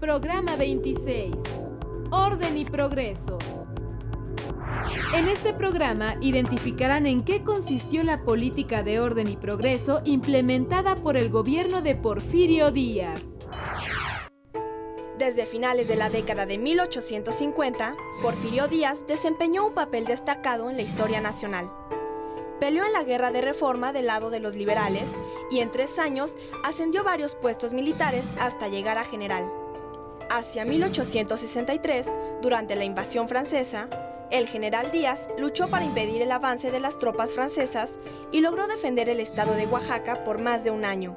Programa 26. Orden y progreso. En este programa identificarán en qué consistió la política de orden y progreso implementada por el gobierno de Porfirio Díaz. Desde finales de la década de 1850, Porfirio Díaz desempeñó un papel destacado en la historia nacional. Peleó en la Guerra de Reforma del lado de los liberales y en 3 años ascendió varios puestos militares hasta llegar a general. Hacia 1863, durante la invasión francesa, el general Díaz luchó para impedir el avance de las tropas francesas y logró defender el estado de Oaxaca por más de un año.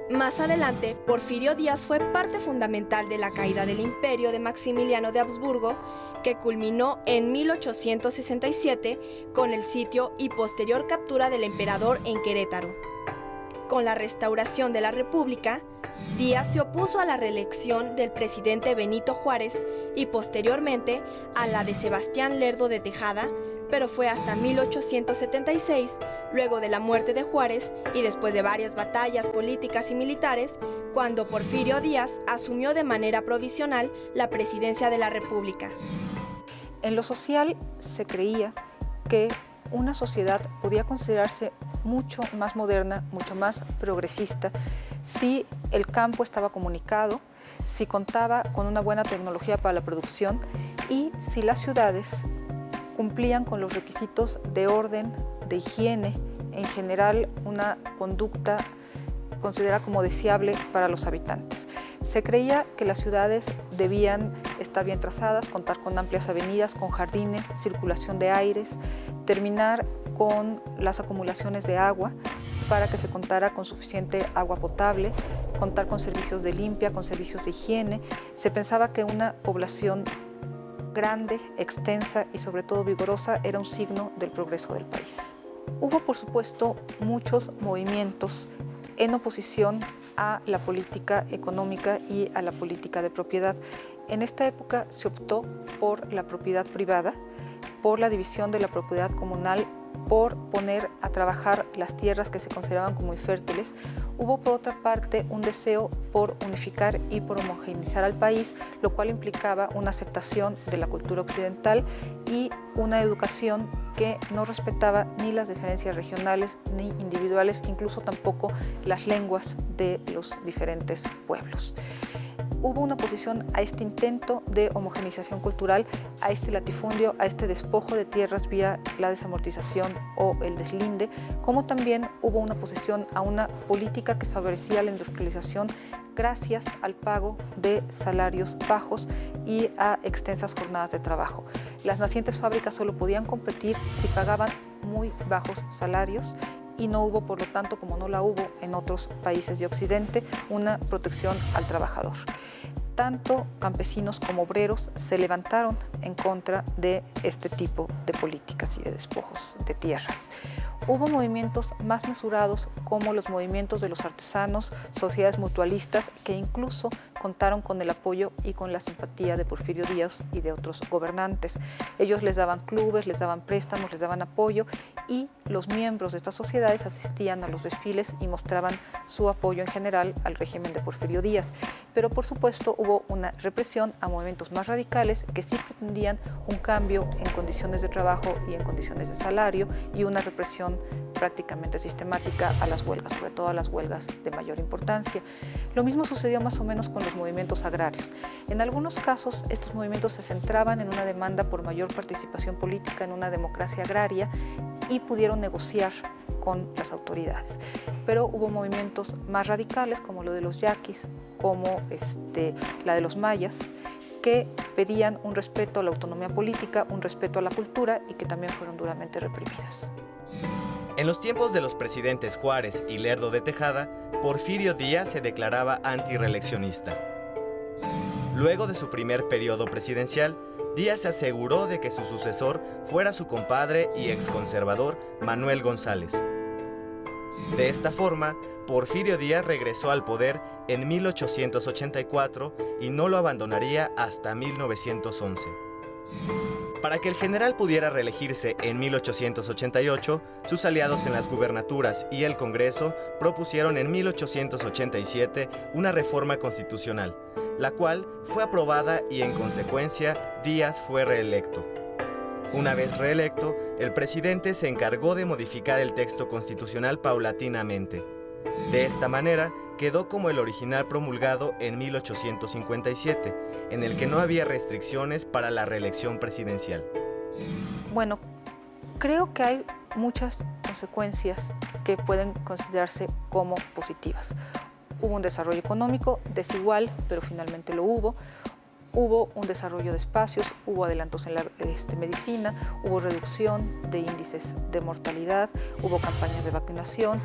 Más adelante, Porfirio Díaz fue parte fundamental de la caída del imperio de Maximiliano de Habsburgo, que culminó en 1867 con el sitio y posterior captura del emperador en Querétaro. Con la restauración de la República, Díaz se opuso a la reelección del presidente Benito Juárez y posteriormente a la de Sebastián Lerdo de Tejada, pero fue hasta 1876, luego de la muerte de Juárez y después de varias batallas políticas y militares, cuando Porfirio Díaz asumió de manera provisional la presidencia de la República. En lo social se creía que una sociedad podía considerarse mucho más moderna, mucho más progresista, si el campo estaba comunicado, si contaba con una buena tecnología para la producción y si las ciudades cumplían con los requisitos de orden, de higiene, en general una conducta considerada como deseable para los habitantes. Se creía que las ciudades debían estar bien trazadas, contar con amplias avenidas, con jardines, circulación de aires, terminar con las acumulaciones de agua para que se contara con suficiente agua potable, contar con servicios de limpia, con servicios de higiene. Se pensaba que una población grande, extensa y sobre todo vigorosa era un signo del progreso del país. Hubo, por supuesto, muchos movimientos en oposición a la política económica y a la política de propiedad. En esta época se optó por la propiedad privada, por la división de la propiedad comunal, por poner a trabajar las tierras que se consideraban como infértiles. Hubo por otra parte un deseo por unificar y por homogeneizar al país, lo cual implicaba una aceptación de la cultura occidental y una educación que no respetaba ni las diferencias regionales ni individuales, incluso tampoco las lenguas de los diferentes pueblos. Hubo una oposición a este intento de homogeneización cultural, a este latifundio, a este despojo de tierras vía la desamortización o el deslinde, como también hubo una oposición a una política que favorecía la industrialización gracias al pago de salarios bajos y a extensas jornadas de trabajo. Las nacientes fábricas solo podían competir si pagaban muy bajos salarios y no hubo, por lo tanto, como no la hubo en otros países de Occidente, una protección al trabajador. Tanto campesinos como obreros se levantaron en contra de este tipo de políticas y de despojos de tierras. Hubo movimientos más mesurados como los movimientos de los artesanos, sociedades mutualistas que incluso contaron con el apoyo y con la simpatía de Porfirio Díaz y de otros gobernantes. Ellos les daban clubes, les daban préstamos, les daban apoyo y los miembros de estas sociedades asistían a los desfiles y mostraban su apoyo en general al régimen de Porfirio Díaz. Pero por supuesto hubo una represión a movimientos más radicales que sí pretendían un cambio en condiciones de trabajo y en condiciones de salario y una represión prácticamente sistemática a las huelgas, sobre todo a las huelgas de mayor importancia. Lo mismo sucedió más o menos con los movimientos agrarios. En algunos casos, estos movimientos se centraban en una demanda por mayor participación política en una democracia agraria y pudieron negociar con las autoridades. Pero hubo movimientos más radicales, como lo de los yaquis, como la de los mayas, que pedían un respeto a la autonomía política, un respeto a la cultura y que también fueron duramente reprimidas. En los tiempos de los presidentes Juárez y Lerdo de Tejada, Porfirio Díaz se declaraba antirreeleccionista. Luego de su primer periodo presidencial, Díaz se aseguró de que su sucesor fuera su compadre y exconservador Manuel González. De esta forma, Porfirio Díaz regresó al poder en 1884 y no lo abandonaría hasta 1911. Para que el general pudiera reelegirse en 1888, sus aliados en las gubernaturas y el Congreso propusieron en 1887 una reforma constitucional, la cual fue aprobada y en consecuencia Díaz fue reelecto. Una vez reelecto, el presidente se encargó de modificar el texto constitucional paulatinamente. De esta manera, quedó como el original promulgado en 1857, en el que no había restricciones para la reelección presidencial. Bueno, creo que hay muchas consecuencias que pueden considerarse como positivas. Hubo un desarrollo económico desigual, pero finalmente lo hubo. Hubo un desarrollo de espacios, hubo adelantos en la medicina, hubo reducción de índices de mortalidad, hubo campañas de vacunación,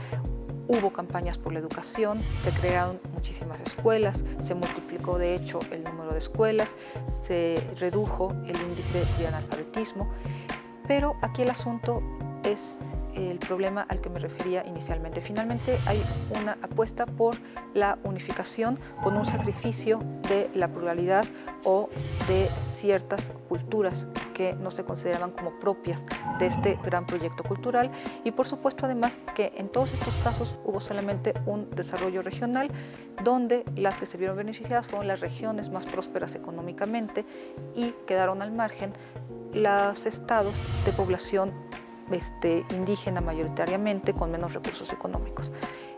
hubo campañas por la educación, se crearon muchísimas escuelas, se multiplicó de hecho el número de escuelas, se redujo el índice de analfabetismo, pero aquí el asunto es el problema al que me refería inicialmente. Finalmente hay una apuesta por la unificación con un sacrificio de la pluralidad o de ciertas culturas que no se consideraban como propias de este gran proyecto cultural y por supuesto además que en todos estos casos hubo solamente un desarrollo regional donde las que se vieron beneficiadas fueron las regiones más prósperas económicamente y quedaron al margen los estados de población indígena mayoritariamente con menos recursos económicos.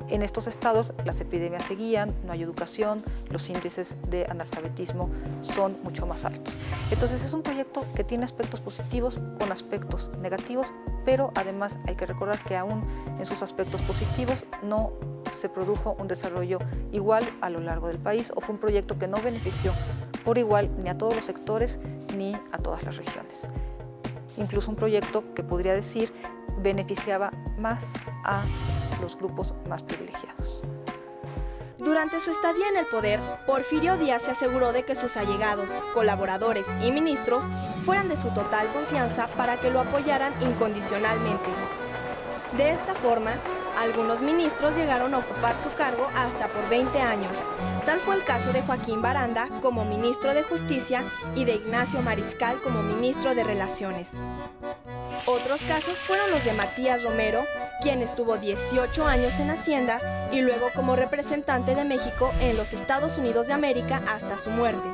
En estos estados las epidemias seguían, no hay educación, los índices de analfabetismo son mucho más altos. Entonces es un proyecto que tiene aspectos positivos con aspectos negativos, pero además hay que recordar que aún en sus aspectos positivos no se produjo un desarrollo igual a lo largo del país o fue un proyecto que no benefició por igual ni a todos los sectores ni a todas las regiones. Incluso un proyecto que podría decir beneficiaba más a los grupos más privilegiados. Durante su estadía en el poder, Porfirio Díaz se aseguró de que sus allegados, colaboradores y ministros fueran de su total confianza para que lo apoyaran incondicionalmente. De esta forma, algunos ministros llegaron a ocupar su cargo hasta por 20 años. Tal fue el caso de Joaquín Baranda como ministro de Justicia y de Ignacio Mariscal como ministro de Relaciones. Otros casos fueron los de Matías Romero, quien estuvo 18 años en Hacienda y luego como representante de México en los Estados Unidos de América hasta su muerte.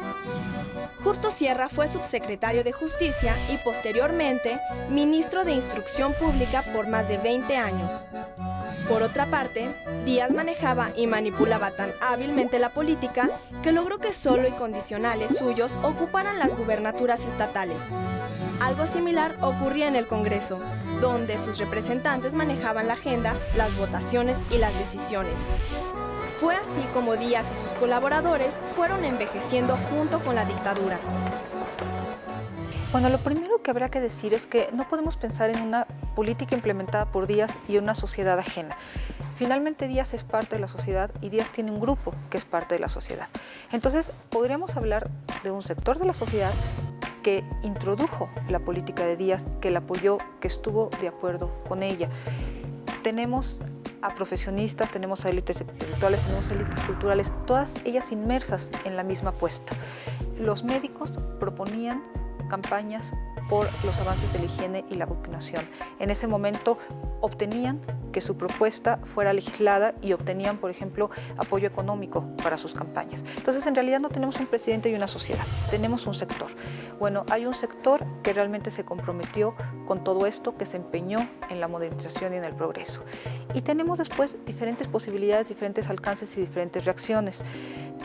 Justo Sierra fue subsecretario de Justicia y posteriormente ministro de Instrucción Pública por más de 20 años. Por otra parte, Díaz manejaba y manipulaba tan hábilmente la política que logró que solo y condicionales suyos ocuparan las gubernaturas estatales. Algo similar ocurría en el Congreso, donde sus representantes manejaban la agenda, las votaciones y las decisiones. Fue así como Díaz y sus colaboradores fueron envejeciendo junto con la dictadura. Bueno, lo primero que habrá que decir es que no podemos pensar en una política implementada por Díaz y en una sociedad ajena. Finalmente Díaz es parte de la sociedad y Díaz tiene un grupo que es parte de la sociedad. Entonces podríamos hablar de un sector de la sociedad que introdujo la política de Díaz, que la apoyó, que estuvo de acuerdo con ella. Tenemos a profesionistas, tenemos a élites intelectuales, tenemos a élites culturales, todas ellas inmersas en la misma apuesta. Los médicos proponían campañas por los avances de la higiene y la vacunación. En ese momento obtenían que su propuesta fuera legislada y obtenían, por ejemplo, apoyo económico para sus campañas. Entonces, en realidad no tenemos un presidente y una sociedad, tenemos un sector. Bueno, hay un sector que realmente se comprometió con todo esto, que se empeñó en la modernización y en el progreso. Y tenemos después diferentes posibilidades, diferentes alcances y diferentes reacciones.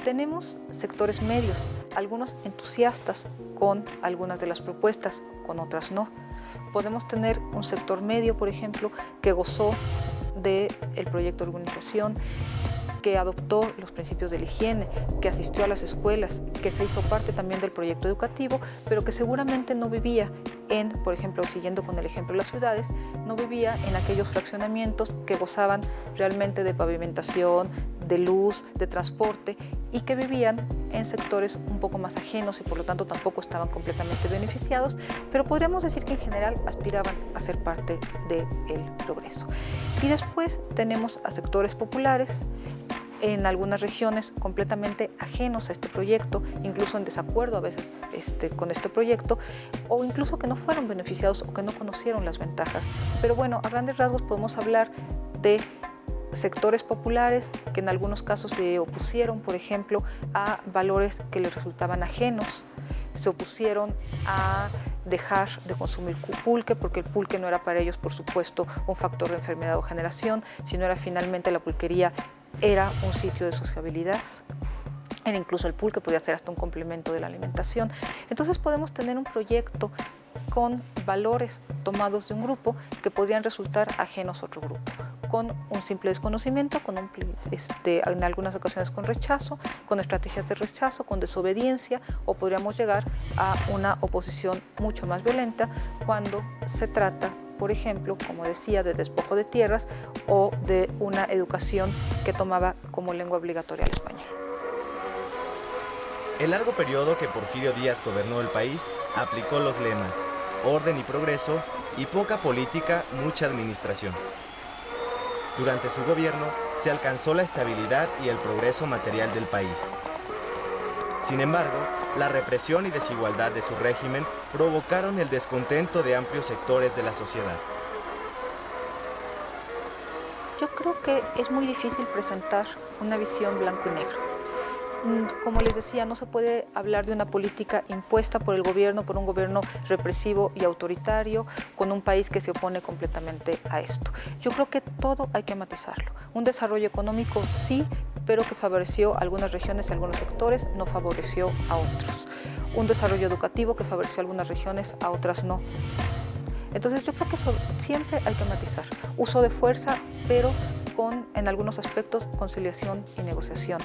Tenemos sectores medios, algunos entusiastas con algunas de las propuestas, con otras no. Podemos tener un sector medio, por ejemplo, que gozó del proyecto de organización, que adoptó los principios de la higiene, que asistió a las escuelas, que se hizo parte también del proyecto educativo, pero que seguramente no vivía en, por ejemplo, siguiendo con el ejemplo de las ciudades, no vivía en aquellos fraccionamientos que gozaban realmente de pavimentación, de luz, de transporte y que vivían en sectores un poco más ajenos y por lo tanto tampoco estaban completamente beneficiados, pero podríamos decir que en general aspiraban a ser parte del progreso. Y después tenemos a sectores populares, en algunas regiones completamente ajenos a este proyecto, incluso en desacuerdo a veces con este proyecto, o incluso que no fueron beneficiados o que no conocieron las ventajas. Pero bueno, a grandes rasgos podemos hablar de sectores populares que en algunos casos se opusieron, por ejemplo, a valores que les resultaban ajenos, se opusieron a dejar de consumir pulque, porque el pulque no era para ellos, por supuesto, un factor de enfermedad o generación, sino era finalmente la pulquería era un sitio de sociabilidad. Era incluso el pulque podía ser hasta un complemento de la alimentación. Entonces podemos tener un proyecto con valores tomados de un grupo que podrían resultar ajenos a otro grupo, con un simple desconocimiento, en algunas ocasiones con rechazo, con estrategias de rechazo, con desobediencia, o podríamos llegar a una oposición mucho más violenta cuando se trata, por ejemplo, como decía, de despojo de tierras o de una educación que tomaba como lengua obligatoria el español. El largo periodo que Porfirio Díaz gobernó el país aplicó los lemas orden y progreso y poca política, mucha administración. Durante su gobierno se alcanzó la estabilidad y el progreso material del país. Sin embargo, la represión y desigualdad de su régimen provocaron el descontento de amplios sectores de la sociedad. Yo creo que es muy difícil presentar una visión blanco y negro. Como les decía, no se puede hablar de una política impuesta por el gobierno, por un gobierno represivo y autoritario, con un país que se opone completamente a esto. Yo creo que todo hay que matizarlo. Un desarrollo económico sí, pero que favoreció a algunas regiones y a algunos sectores, no favoreció a otros. Un desarrollo educativo que favoreció a algunas regiones, a otras no. Entonces yo creo que eso siempre hay que matizar. Uso de fuerza, pero con, en algunos aspectos, conciliación y negociación.